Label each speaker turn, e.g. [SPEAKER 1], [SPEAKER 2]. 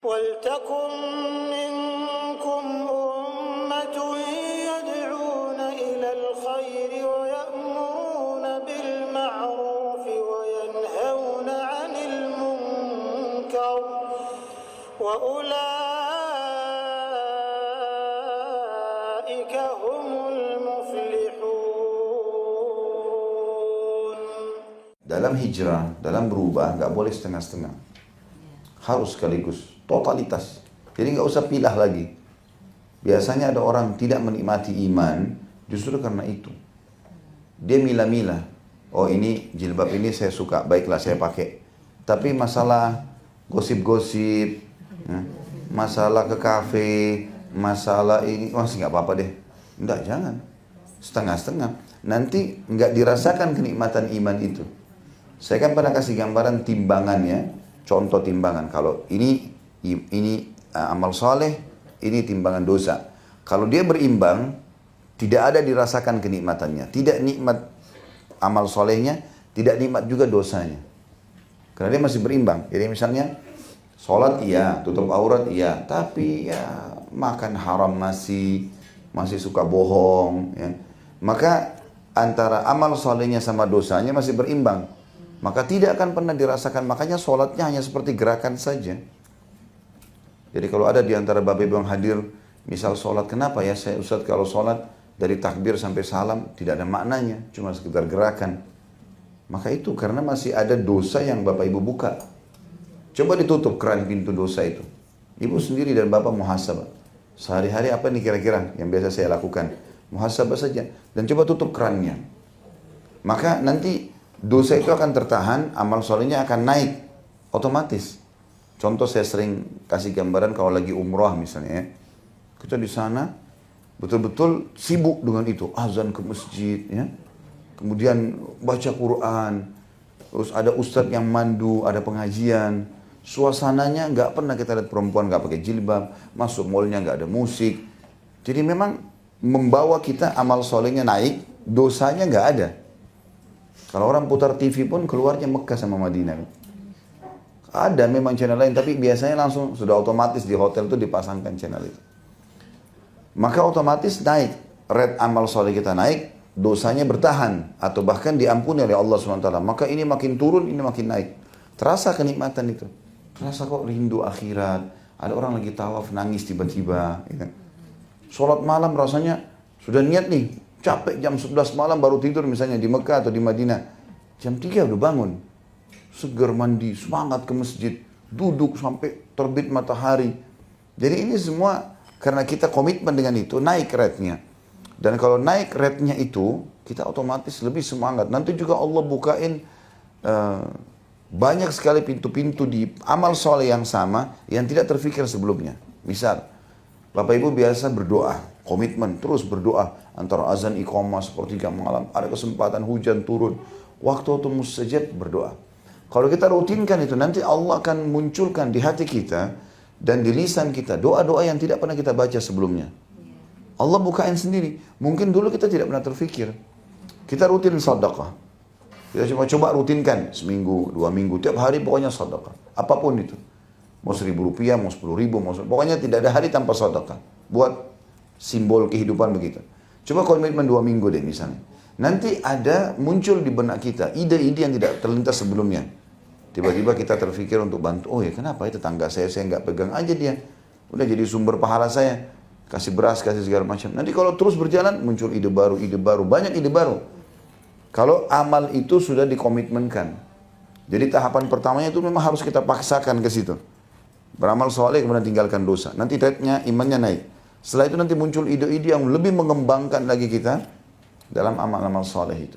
[SPEAKER 1] وَلْتَكُنْ مِنْكُمْ أُمَّةٌ يَدْعُونَ إِلَى الْخَيْرِ وَيَأْمُرُونَ بِالْمَعْرُوفِ وَيَنْهَوْنَ عَنِ الْمُنْكَرِ وَأُولَئِكَ هُمُ الْمُفْلِحُونَ.
[SPEAKER 2] Dalam hijrah, dalam berubah, nggak boleh setengah-setengah. Harus sekaligus, totalitas. Jadi nggak usah pilah lagi. Biasanya ada orang tidak menikmati iman, justru karena itu. Dia milah-milah. Oh ini jilbab ini saya suka, baiklah saya pakai. Tapi masalah gosip-gosip, masalah ke kafe, masalah ini, masih nggak apa-apa deh. Enggak, jangan. Setengah-setengah. Nanti nggak dirasakan kenikmatan iman itu. Saya kan pernah kasih gambaran timbangannya. Contoh timbangan, kalau ini amal soleh, ini timbangan dosa. Kalau dia berimbang, tidak ada dirasakan kenikmatannya. Tidak nikmat amal solehnya, tidak nikmat juga dosanya. Karena dia masih berimbang. Jadi misalnya, sholat iya, tutup aurat iya, tapi ya makan haram masih suka bohong. Ya. Maka antara amal solehnya sama dosanya masih berimbang. Maka tidak akan pernah dirasakan, makanya sholatnya hanya seperti gerakan saja. Jadi kalau ada di antara bapak ibu yang hadir, misal sholat, kenapa ya saya Ustaz kalau sholat dari takbir sampai salam tidak ada maknanya, cuma sekedar gerakan. Maka itu karena masih ada dosa yang bapak ibu buka. Coba ditutup keran pintu dosa itu. Ibu sendiri dan bapak muhasabah. Sehari-hari apa nih kira-kira yang biasa saya lakukan? Muhasabah saja. Dan coba tutup kerannya. Maka nanti dosa itu akan tertahan, amal solehnya akan naik otomatis. Contoh saya sering kasih gambaran kalau lagi umrah misalnya ya. Kita di sana betul-betul sibuk dengan itu, azan ke masjid ya. Kemudian baca Quran. Terus ada ustadz yang mandu, ada pengajian. Suasananya nggak pernah kita lihat perempuan nggak pakai jilbab, masuk mallnya nggak ada musik. Jadi memang membawa kita amal solehnya naik, dosanya nggak ada. Kalau orang putar TV pun keluarnya Mekah sama Madinah. Ada memang channel lain, tapi biasanya langsung sudah otomatis di hotel itu dipasangkan channel itu. Maka otomatis naik, rate amal soleh kita naik, dosanya bertahan atau bahkan diampuni oleh Allah SWT. Maka ini makin turun, ini makin naik. Terasa kenikmatan itu. Terasa kok rindu akhirat. Ada orang lagi tawaf nangis tiba-tiba. Ya. Sholat malam rasanya sudah niat nih. Capek jam 11 malam baru tidur misalnya di Mekah atau di Madinah. Jam 3 udah bangun. Seger mandi, semangat ke masjid. Duduk sampai terbit matahari. Jadi ini semua karena kita komitmen dengan itu, naik rate-nya. Dan kalau naik rate-nya itu, kita otomatis lebih semangat. Nanti juga Allah bukain banyak sekali pintu-pintu di amal soleh yang sama yang tidak terfikir sebelumnya. Misal, Bapak Ibu biasa berdoa, komitmen, terus berdoa. Antara azan iqamah sepertiga malam, ada kesempatan hujan turun. Waktu mustajab berdoa. Kalau kita rutinkan itu, nanti Allah akan munculkan di hati kita dan di lisan kita doa-doa yang tidak pernah kita baca sebelumnya. Allah bukain sendiri. Mungkin dulu kita tidak pernah terfikir. Kita rutin sedekah. Kita coba rutinkan seminggu, 2 minggu, tiap hari pokoknya sedekah. Apapun itu. Mau 1.000 rupiah, mau 10.000, pokoknya tidak ada hari tanpa sedekah. Buat simbol kehidupan begitu. Coba komitmen 2 minggu deh misalnya. Nanti ada muncul di benak kita ide-ide yang tidak terlintas sebelumnya. Tiba-tiba kita terfikir untuk bantu. Oh ya kenapa ya tetangga saya nggak pegang aja dia. Udah jadi sumber pahala saya. Kasih beras, kasih segala macam. Nanti kalau terus berjalan muncul ide baru, banyak ide baru. Kalau amal itu sudah dikomitmenkan. Jadi tahapan pertamanya itu memang harus kita paksakan ke situ. Beramal soleh kemudian tinggalkan dosa. Nanti rate-nya imannya naik. Setelah itu nanti muncul ide-ide yang lebih mengembangkan lagi kita dalam amal-amal soleh itu.